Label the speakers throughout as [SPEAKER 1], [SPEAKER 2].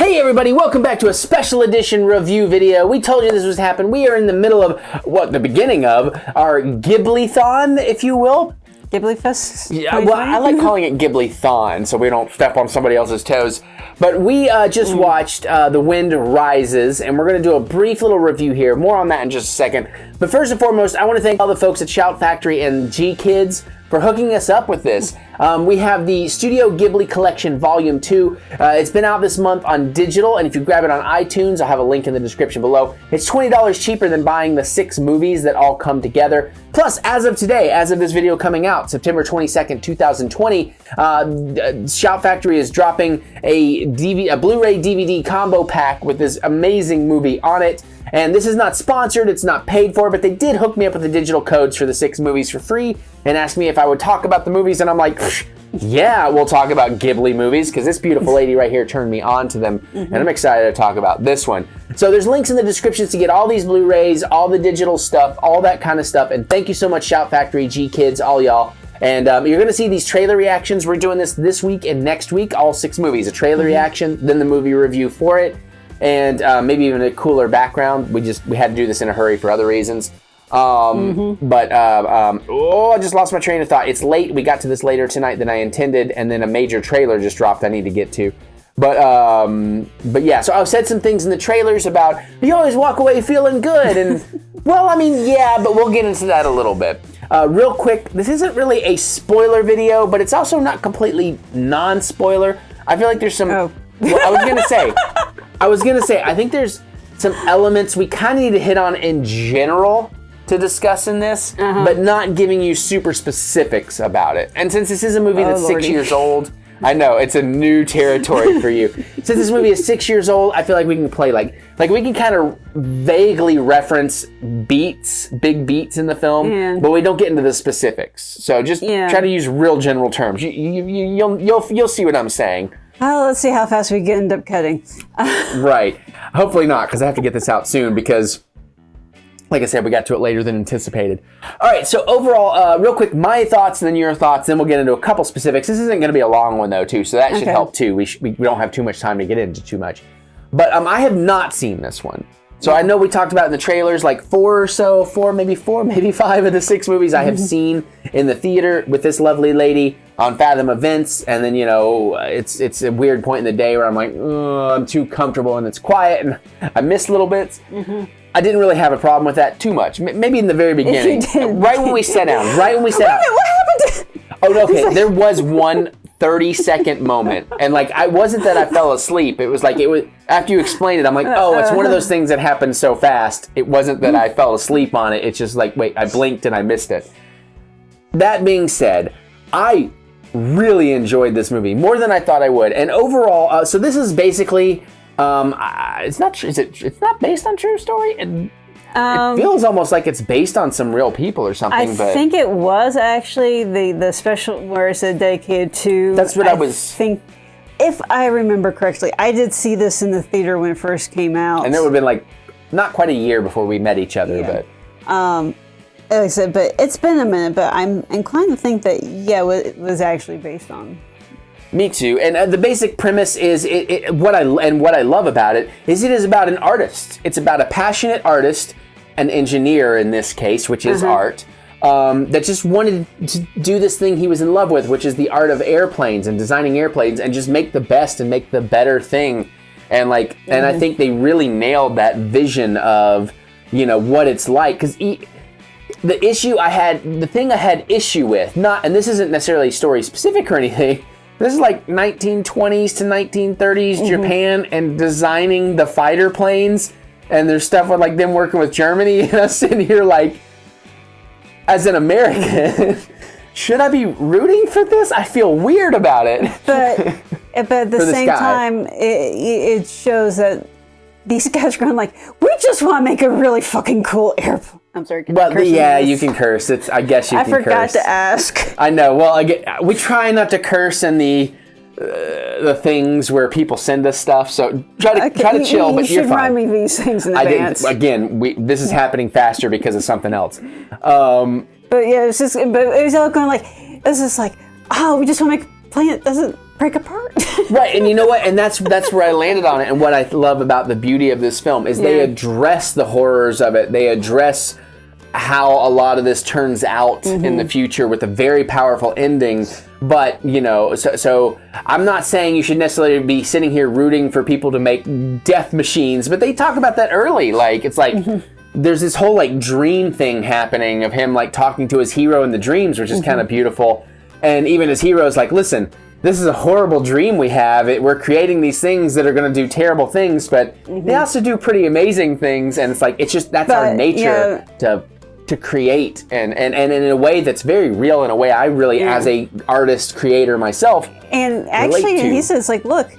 [SPEAKER 1] Hey everybody, welcome back to a special edition review video. We told you this was happening. We are in the middle of, the beginning of our Ghibli-thon, if you will.
[SPEAKER 2] Ghibli Fest?
[SPEAKER 1] Yeah, well, I like calling it Ghibli-thon so we don't step on somebody else's toes. But we just watched The Wind Rises, and we're going to do a brief little review here. More on that in just a second. But first and foremost, I want to thank all the folks at Shout Factory and GKIDS for hooking us up with this. We have the Studio Ghibli Collection Volume 2. It's been out this month on digital, and if you grab it on iTunes, I'll have a link in the description below. It's $20 cheaper than buying the 6 movies that all come together. Plus, as of today, as of this video coming out, September 22nd, 2020, Shout Factory is dropping a Blu-ray DVD combo pack with this amazing movie on it. And this is not sponsored, it's not paid for, but they did hook me up with the digital codes for the 6 movies for free and asked me if I would talk about the movies, and I'm like, yeah, we'll talk about Ghibli movies, because this beautiful lady right here turned me on to them, and I'm excited to talk about this one. So there's links in the descriptions to get all these Blu-rays, all the digital stuff, all that kind of stuff, and thank you so much, Shout Factory, GKIDS, all y'all. And you're going to see these trailer reactions. We're doing this week and next week, all 6 movies. A trailer reaction, then the movie review for it, and maybe even a cooler background. We had to do this in a hurry for other reasons. But I just lost my train of thought. It's late. We got to this later tonight than I intended, and then a major trailer just dropped I need to get to. But yeah, so I've said some things in the trailers about you always walk away feeling good, and well, I mean, yeah, but we'll get into that a little bit. Real quick, this isn't really a spoiler video, but it's also not completely non-spoiler. I feel like there's some.
[SPEAKER 2] Oh.
[SPEAKER 1] Well, I was gonna say, I think there's some elements we kind of need to hit on in general to discuss in this, but not giving you super specifics about it. And since this is a movie that's 6 years old, I know it's a new territory for you. Since this movie is 6 years old, I feel like we can play like we can kind of vaguely reference beats, big beats in the film, but we don't get into the specifics. So just try to use real general terms. You'll see what I'm saying.
[SPEAKER 2] Well, let's see how fast we end up cutting.
[SPEAKER 1] Right. Hopefully not, because I have to get this out soon because, like I said, we got to it later than anticipated. All right, so overall, real quick, my thoughts and then your thoughts, then we'll get into a couple specifics. This isn't going to be a long one, though, too, so that should help, too. We don't have too much time to get into too much. But I have not seen this one. So I know we talked about in the trailers, like 4, maybe 5 of the 6 movies I have seen in the theater with this lovely lady on Fathom Events, and then, you know, it's a weird point in the day where I'm like, I'm too comfortable and it's quiet, and I miss little bits. I didn't really have a problem with that too much. Maybe in the very beginning, right when we sat down,
[SPEAKER 2] What happened?
[SPEAKER 1] Oh, no, okay, there was one 30-second moment, and like, I wasn't that I fell asleep. It was like, after you explained it, I'm like, oh, it's one of those things that happened so fast. It wasn't that I fell asleep on it. It's just like, wait, I blinked and I missed it. That being said, I really enjoyed this movie more than I thought I would, and overall, so this is basically, it's not based on true story. It feels almost like it's based on some real people or something.
[SPEAKER 2] I think it was actually the special where it's dedicated to.
[SPEAKER 1] That's what I think.
[SPEAKER 2] If I remember correctly, I did see this in the theater when it first came out,
[SPEAKER 1] and it would have been like not quite a year before we met each other, but.
[SPEAKER 2] Like I said, but it's been a minute, but I'm inclined to think that, it was actually based on.
[SPEAKER 1] Me too. And the basic premise is, what I love about it is about an artist. It's about a passionate artist, an engineer in this case, which is art, that just wanted to do this thing he was in love with, which is the art of airplanes and designing airplanes and just make the best and make the better thing. And and I think they really nailed that vision of, what it's like. Because the thing I had issue with, and this isn't necessarily story specific or anything, this is like 1920s to 1930s Japan and designing the fighter planes, and there's stuff with like them working with Germany, and I'm sitting here like, as an American, should I be rooting for this? I feel weird about it.
[SPEAKER 2] But at the same time, it shows that these guys are going like, we just want to make a really fucking cool airplane. I'm sorry.
[SPEAKER 1] Well, yeah, you can curse. I guess you can curse. I
[SPEAKER 2] forgot to ask.
[SPEAKER 1] I know. Well, we try not to curse in the things where people send us stuff. So try to chill. But you're fine. You should
[SPEAKER 2] remind me these things in advance.
[SPEAKER 1] This is happening faster because of something else.
[SPEAKER 2] But yeah, it was all going like, this is like, oh, we just want to make a plane that doesn't break apart.
[SPEAKER 1] Right, and you know what? And that's where I landed on it. And what I love about the beauty of this film is they address the horrors of it. They address how a lot of this turns out in the future with a very powerful ending. But, you know, so I'm not saying you should necessarily be sitting here rooting for people to make death machines, but they talk about that early. Like, it's like, there's this whole, like, dream thing happening of him, like, talking to his hero in the dreams, which is kind of beautiful. And even his hero's like, listen, this is a horrible dream we have. We're creating these things that are going to do terrible things, but they also do pretty amazing things. And it's like, it's just, that's our nature to create and in a way that's very real, in a way I really, as a artist creator myself,
[SPEAKER 2] and actually he says, like, look,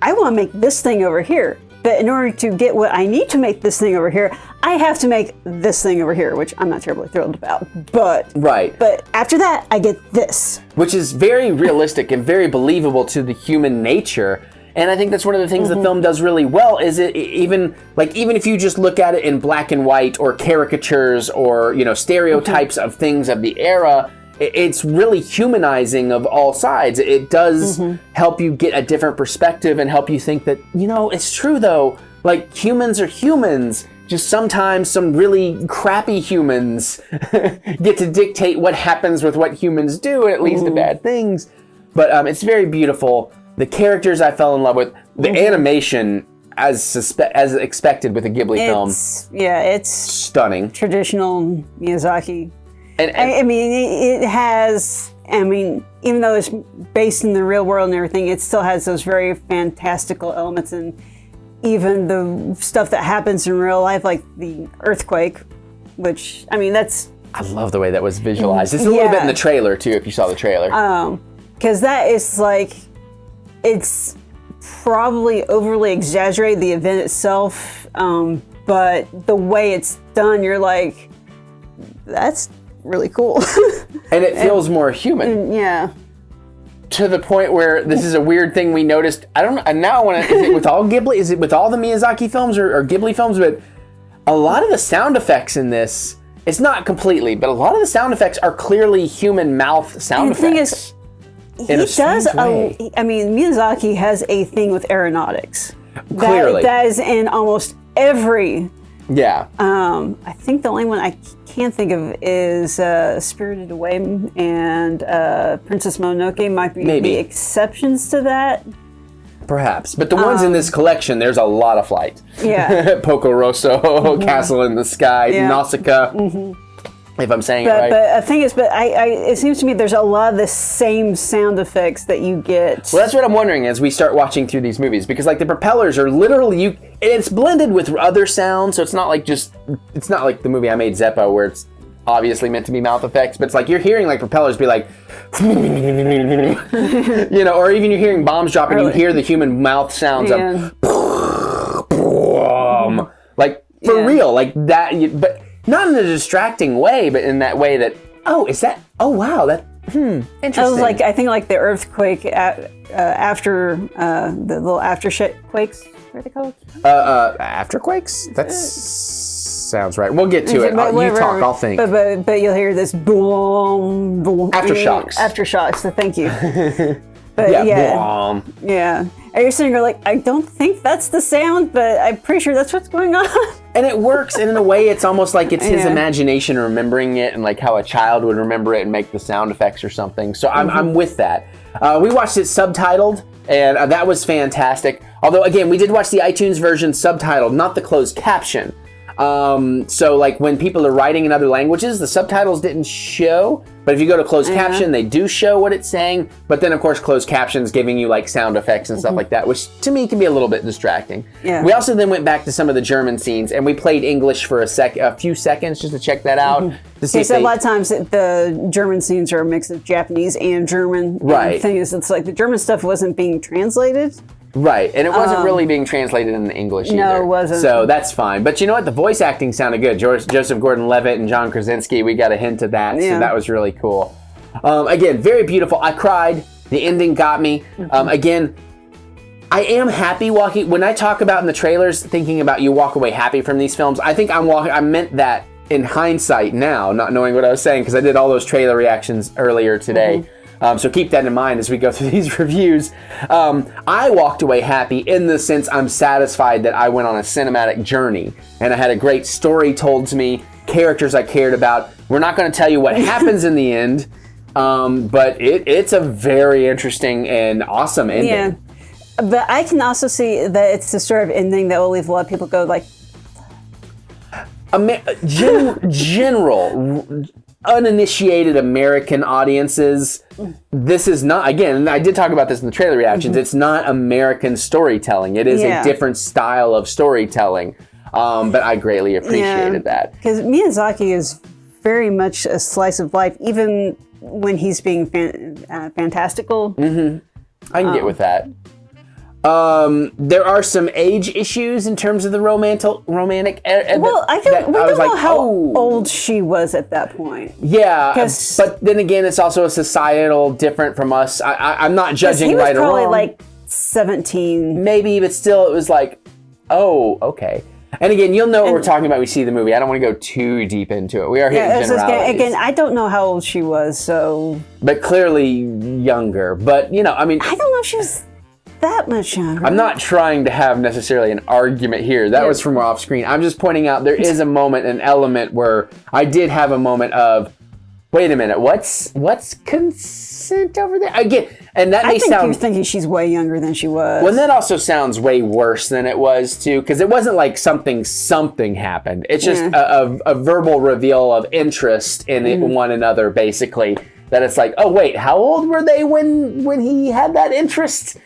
[SPEAKER 2] I want to make this thing over here, but in order to get what I need to make this thing over here, I have to make this thing over here, which I'm not terribly thrilled about, but but after that I get this, which
[SPEAKER 1] is very realistic and very believable to the human nature. And I think that's one of the things the film does really well, is it even if you just look at it in black and white or caricatures or, you know, stereotypes of things of the era, it's really humanizing of all sides. It does help you get a different perspective and help you think that, you know, it's true though, like, humans are humans. Just sometimes some really crappy humans get to dictate what happens with what humans do, and it leads to bad things. But it's very beautiful. The characters I fell in love with. The animation, as expected with a Ghibli film.
[SPEAKER 2] Yeah, it's
[SPEAKER 1] stunning.
[SPEAKER 2] Traditional Miyazaki. And I mean, it has, I mean, even though it's based in the real world and everything, it still has those very fantastical elements, and even the stuff that happens in real life, like the earthquake, which, I mean, that's...
[SPEAKER 1] I love the way that was visualized. It's a little bit in the trailer, too, if you saw the trailer.
[SPEAKER 2] Because that is like... It's probably overly exaggerated, the event itself, but the way it's done, you're like, that's really cool.
[SPEAKER 1] And it feels more human.
[SPEAKER 2] Yeah.
[SPEAKER 1] To the point where this is a weird thing we noticed. I don't know. And now I want to. Is it with all Ghibli? Is it with all the Miyazaki films or Ghibli films? But a lot of the sound effects in this, it's not completely, but a lot of the sound effects are clearly human mouth sound effects. The thing is,
[SPEAKER 2] he does. I mean, Miyazaki has a thing with aeronautics.
[SPEAKER 1] Clearly,
[SPEAKER 2] that is in almost every.
[SPEAKER 1] Yeah.
[SPEAKER 2] I think the only one I can't think of is Spirited Away and Princess Mononoke might be the exceptions to that.
[SPEAKER 1] Perhaps. But the ones in this collection, there's a lot of flight.
[SPEAKER 2] Yeah.
[SPEAKER 1] Porco Rosso, Castle in the Sky, Nausicaa. If I'm saying it right.
[SPEAKER 2] But the thing is, it seems to me there's a lot of the same sound effects that you get.
[SPEAKER 1] Well, that's what I'm wondering as we start watching through these movies, because like the propellers are literally it's blended with other sounds, so it's not like the movie I made, Zeppo, where it's obviously meant to be mouth effects, but it's like you're hearing like propellers be like, you know, or even you're hearing bombs drop and you hear the human mouth sounds of, like for real, like that, but. Not in a distracting way, but in that way that, wow, interesting.
[SPEAKER 2] It was like, I think like the earthquake after the little afterquakes, what are they called?
[SPEAKER 1] Afterquakes? That sounds right. We'll get to it. You talk, I'll think.
[SPEAKER 2] But you'll hear this boom, boom.
[SPEAKER 1] Aftershocks.
[SPEAKER 2] Aftershocks, so thank you.
[SPEAKER 1] But
[SPEAKER 2] yeah. And you're sitting there like, I don't think that's the sound, but I'm pretty sure that's what's going on.
[SPEAKER 1] And it works, and in a way it's almost like it's his imagination remembering it, and like how a child would remember it and make the sound effects or something. So I'm with that. We watched it subtitled, and that was fantastic. Although, again, we did watch the iTunes version subtitled, not the closed caption. So like when people are writing in other languages, the subtitles didn't show, but if you go to closed caption, they do show what it's saying. But then of course closed captions giving you like sound effects and stuff like that, which to me can be a little bit distracting. Yeah. We also then went back to some of the German scenes, and we played English for a few seconds just to check that out. To see
[SPEAKER 2] so a lot of times the German scenes are a mix of Japanese and German.
[SPEAKER 1] Right.
[SPEAKER 2] And the thing is, it's like the German stuff wasn't being translated.
[SPEAKER 1] Right, and it wasn't really being translated into English either.
[SPEAKER 2] No, it wasn't.
[SPEAKER 1] So that's fine. But you know what? The voice acting sounded good. Joseph Gordon-Levitt and John Krasinski, we got a hint of that, so that was really cool. Again, very beautiful. I cried. The ending got me. Again, I am happy walking... When I talk about in the trailers, thinking about you walk away happy from these films, I think I meant that in hindsight now, not knowing what I was saying, because I did all those trailer reactions earlier today. So keep that in mind as we go through these reviews. I walked away happy in the sense I'm satisfied that I went on a cinematic journey and I had a great story told to me, characters I cared about. We're not going to tell you what happens in the end, but it's a very interesting and awesome ending.
[SPEAKER 2] Yeah. But I can also see that it's the sort of ending that will leave a lot of people go like...
[SPEAKER 1] General, uninitiated American audiences, this is not, again, and I did talk about this in the trailer reactions, it's not American storytelling. It is a different style of storytelling. But I greatly appreciated that. Because
[SPEAKER 2] Miyazaki is very much a slice of life, even when he's being fantastical.
[SPEAKER 1] I can get with that. There are some age issues in terms of the romantic.
[SPEAKER 2] Well, we don't know how old she was at that point.
[SPEAKER 1] Yeah, but then again, it's also a societal different from us. I'm not judging right or wrong.
[SPEAKER 2] He was probably like 17.
[SPEAKER 1] Maybe, but still, it was like, oh, okay. And again, you'll know what we're talking about when we see the movie. I don't want to go too deep into it. We are hitting generalities.
[SPEAKER 2] Again, I don't know how old she was, so...
[SPEAKER 1] But clearly younger. But, I mean...
[SPEAKER 2] I don't know if she was that much younger.
[SPEAKER 1] I'm not trying to have necessarily an argument here. That was from off screen. I'm just pointing out there is a moment, an element where I did have a moment of, wait a minute, what's consent over there? Again, and that may sound... I think
[SPEAKER 2] you're thinking she's way younger than she was.
[SPEAKER 1] Well, that also sounds way worse than it was, too, because it wasn't like something happened. It's just a verbal reveal of interest in one another, basically. That it's like, oh wait, how old were they when he had that interest?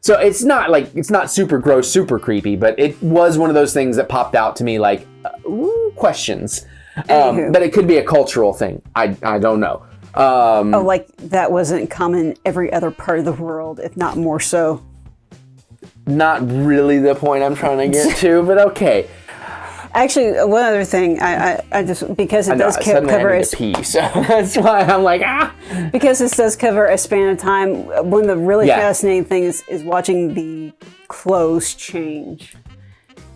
[SPEAKER 1] So it's not super gross, super creepy, but it was one of those things that popped out to me like questions. But it could be a cultural thing. I don't know.
[SPEAKER 2] Like that wasn't common in every other part of the world, if not more so.
[SPEAKER 1] Not really the point I'm trying to get to, but okay.
[SPEAKER 2] Actually, one other thing, I just, because it does cover a
[SPEAKER 1] pee, so that's why I'm like,
[SPEAKER 2] because this does cover a span of time, one of the really fascinating things is watching the clothes change.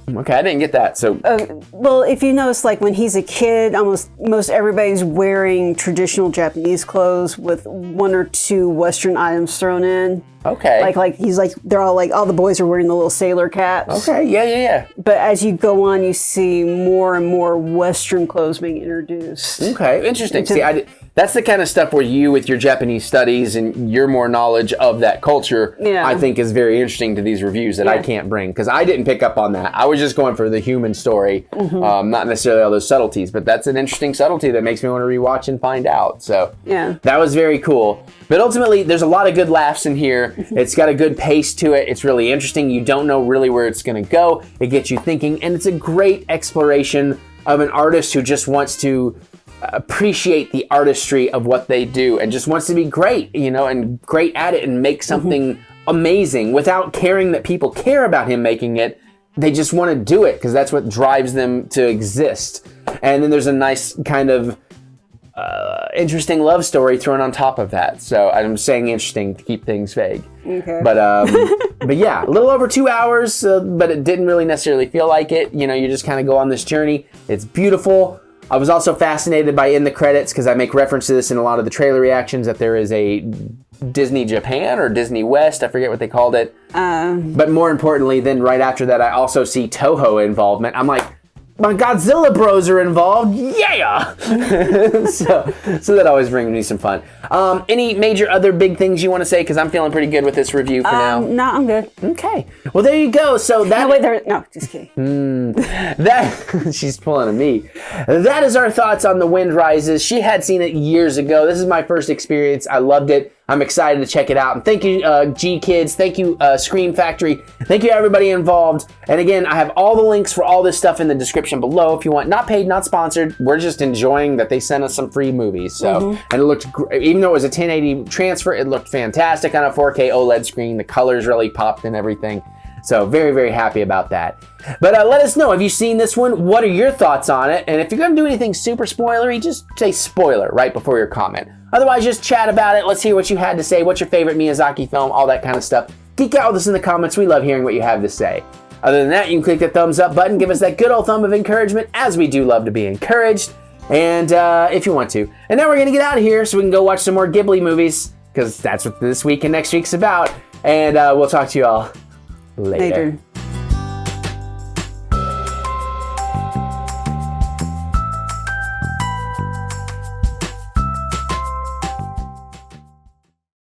[SPEAKER 1] Okay, I didn't get that. So,
[SPEAKER 2] well, if you notice, like when he's a kid, most everybody's wearing traditional Japanese clothes with one or two Western items thrown in.
[SPEAKER 1] Okay.
[SPEAKER 2] Like he's like they're all the boys are wearing the little sailor caps.
[SPEAKER 1] Okay, yeah.
[SPEAKER 2] But as you go on, you see more and more Western clothes being introduced.
[SPEAKER 1] Okay, interesting. See, that's the kind of stuff where you, with your Japanese studies and your more knowledge of that culture, I think is very interesting to these reviews that I can't bring, because I didn't pick up on that. I was just going for the human story, not necessarily all those subtleties, but that's an interesting subtlety that makes me want to rewatch and find out. So that was very cool. But ultimately, there's a lot of good laughs in here. It's got a good pace to it. It's really interesting. You don't know really where it's going to go. It gets you thinking, and it's a great exploration of an artist who just wants to appreciate the artistry of what they do and just wants to be great, and great at it and make something amazing without caring that people care about him making it. They just want to do it because that's what drives them to exist. And then there's a nice kind of interesting love story thrown on top of that. So I'm saying interesting to keep things vague.
[SPEAKER 2] Okay.
[SPEAKER 1] But yeah, a little over 2 hours, but it didn't really necessarily feel like it. You just kind of go on this journey. It's beautiful. I was also fascinated by in the credits, because I make reference to this in a lot of the trailer reactions, that there is a Disney Japan or Disney West, I forget what they called it. But more importantly, then right after that, I also see Toho involvement. I'm like, my Godzilla bros are involved, yeah! so that always brings me some fun. Any major other big things you want to say? Because I'm feeling pretty good with this review for now.
[SPEAKER 2] No, I'm good.
[SPEAKER 1] Okay. Well, there you go. So that...
[SPEAKER 2] No, just kidding.
[SPEAKER 1] She's pulling at me. That is our thoughts on The Wind Rises. She had seen it years ago. This is my first experience. I loved it. I'm excited to check it out. And thank you, GKIDS. Thank you, Scream Factory. Thank you, everybody involved. And again, I have all the links for all this stuff in the description below if you want. Not paid, not sponsored. We're just enjoying that they sent us some free movies. So, and it looked great. Even though it was a 1080 transfer, it looked fantastic on a 4K OLED screen. The colors really popped and everything. So very, very happy about that. But let us know, have you seen this one? What are your thoughts on it? And if you're going to do anything super spoilery, just say spoiler right before your comment. Otherwise, just chat about it. Let's hear what you had to say. What's your favorite Miyazaki film? All that kind of stuff. Geek out with us in the comments. We love hearing what you have to say. Other than that, you can click the thumbs up button. Give us that good old thumb of encouragement, as we do love to be encouraged. And if you want to. And now we're going to get out of here so we can go watch some more Ghibli movies. because that's what this week and next week's about. And we'll talk to you all later.